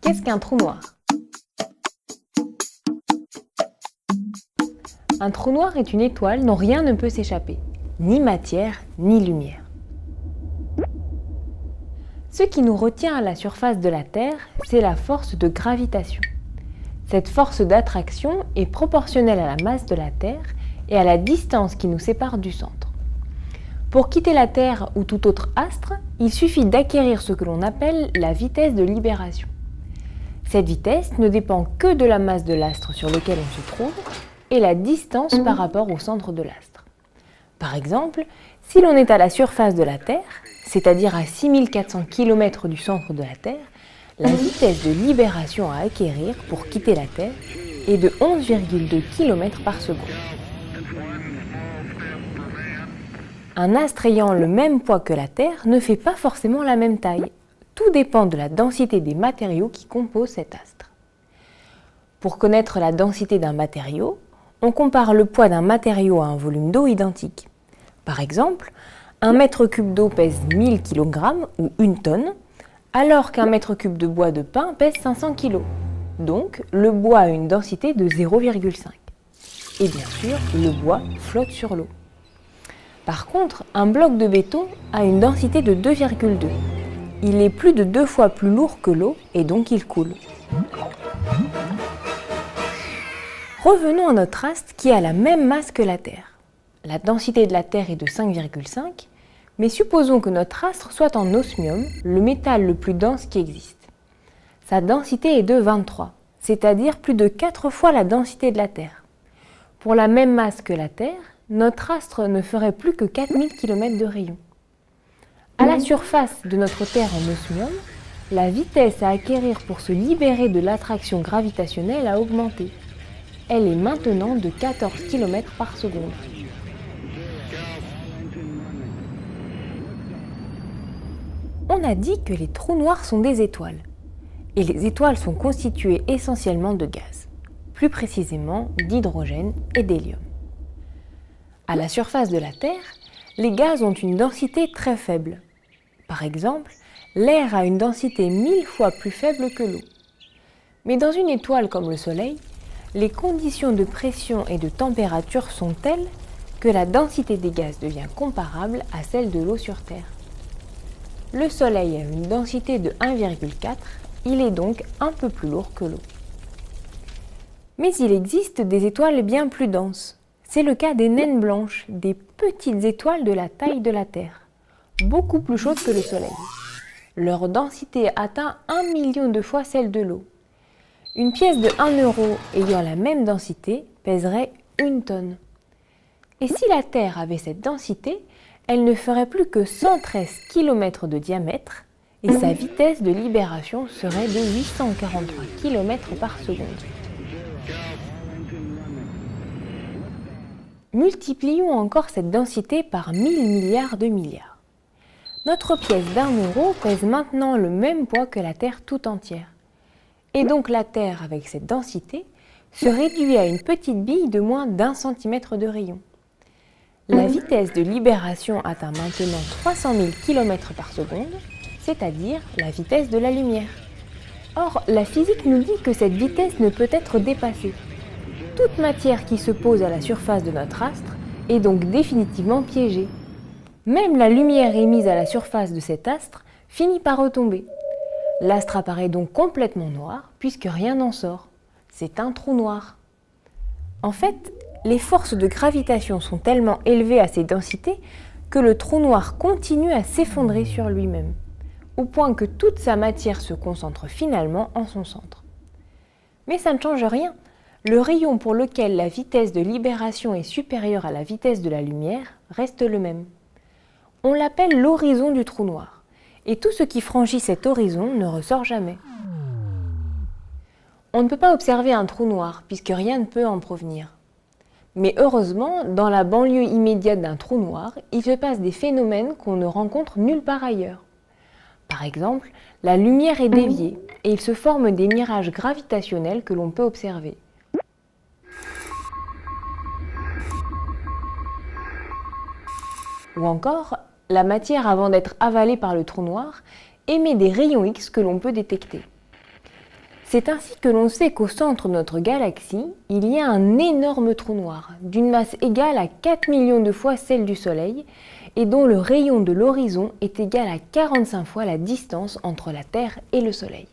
Qu'est-ce qu'un trou noir? Un trou noir est une étoile dont rien ne peut s'échapper, ni matière, ni lumière. Ce qui nous retient à la surface de la Terre, c'est la force de gravitation. Cette force d'attraction est proportionnelle à la masse de la Terre et à la distance qui nous sépare du centre. Pour quitter la Terre ou tout autre astre, il suffit d'acquérir ce que l'on appelle la vitesse de libération. Cette vitesse ne dépend que de la masse de l'astre sur lequel on se trouve et la distance par rapport au centre de l'astre. Par exemple, si l'on est à la surface de la Terre, c'est-à-dire à 6400 km du centre de la Terre, la vitesse de libération à acquérir pour quitter la Terre est de 11,2 km par seconde. Un astre ayant le même poids que la Terre ne fait pas forcément la même taille. Tout dépend de la densité des matériaux qui composent cet astre. Pour connaître la densité d'un matériau, on compare le poids d'un matériau à un volume d'eau identique. Par exemple, un mètre cube d'eau pèse 1000 kg ou 1 tonne, alors qu'un mètre cube de bois de pin pèse 500 kg. Donc, le bois a une densité de 0,5. Et bien sûr, le bois flotte sur l'eau. Par contre, un bloc de béton a une densité de 2,2. Il est plus de 2 fois plus lourd que l'eau et donc il coule. Revenons à notre astre qui a la même masse que la Terre. La densité de la Terre est de 5,5, mais supposons que notre astre soit en osmium, le métal le plus dense qui existe. Sa densité est de 23, c'est-à-dire plus de 4 fois la densité de la Terre. Pour la même masse que la Terre, notre astre ne ferait plus que 4000 km de rayon. À la surface de notre Terre en osmium, la vitesse à acquérir pour se libérer de l'attraction gravitationnelle a augmenté. Elle est maintenant de 14 km par seconde. On a dit que les trous noirs sont des étoiles. Et les étoiles sont constituées essentiellement de gaz, plus précisément d'hydrogène et d'hélium. À la surface de la Terre, les gaz ont une densité très faible. Par exemple, l'air a une densité 1000 fois plus faible que l'eau. Mais dans une étoile comme le Soleil, les conditions de pression et de température sont telles que la densité des gaz devient comparable à celle de l'eau sur Terre. Le Soleil a une densité de 1,4, il est donc un peu plus lourd que l'eau. Mais il existe des étoiles bien plus denses. C'est le cas des naines blanches, des petites étoiles de la taille de la Terre, beaucoup plus chaudes que le Soleil. Leur densité atteint 1 million de fois celle de l'eau. Une pièce de 1 euro ayant la même densité pèserait 1 tonne. Et si la Terre avait cette densité, elle ne ferait plus que 113 km de diamètre et sa vitesse de libération serait de 843 km par seconde. Multiplions encore cette densité par 1000 milliards de milliards. Notre pièce d'1 euro pèse maintenant le même poids que la Terre tout entière. Et donc la Terre, avec cette densité, se réduit à une petite bille de moins d'1 centimètre de rayon. La vitesse de libération atteint maintenant 300 000 km par seconde, c'est-à-dire la vitesse de la lumière. Or, la physique nous dit que cette vitesse ne peut être dépassée. Toute matière qui se pose à la surface de notre astre est donc définitivement piégée. Même la lumière émise à la surface de cet astre finit par retomber. L'astre apparaît donc complètement noir puisque rien n'en sort. C'est un trou noir. En fait, les forces de gravitation sont tellement élevées à ces densités que le trou noir continue à s'effondrer sur lui-même, au point que toute sa matière se concentre finalement en son centre. Mais ça ne change rien. Le rayon pour lequel la vitesse de libération est supérieure à la vitesse de la lumière reste le même. On l'appelle l'horizon du trou noir, et tout ce qui franchit cet horizon ne ressort jamais. On ne peut pas observer un trou noir, puisque rien ne peut en provenir. Mais heureusement, dans la banlieue immédiate d'un trou noir, il se passe des phénomènes qu'on ne rencontre nulle part ailleurs. Par exemple, la lumière est déviée, et il se forme des mirages gravitationnels que l'on peut observer. Ou encore, la matière, avant d'être avalée par le trou noir, émet des rayons X que l'on peut détecter. C'est ainsi que l'on sait qu'au centre de notre galaxie, il y a un énorme trou noir, d'une masse égale à 4 millions de fois celle du Soleil, et dont le rayon de l'horizon est égal à 45 fois la distance entre la Terre et le Soleil.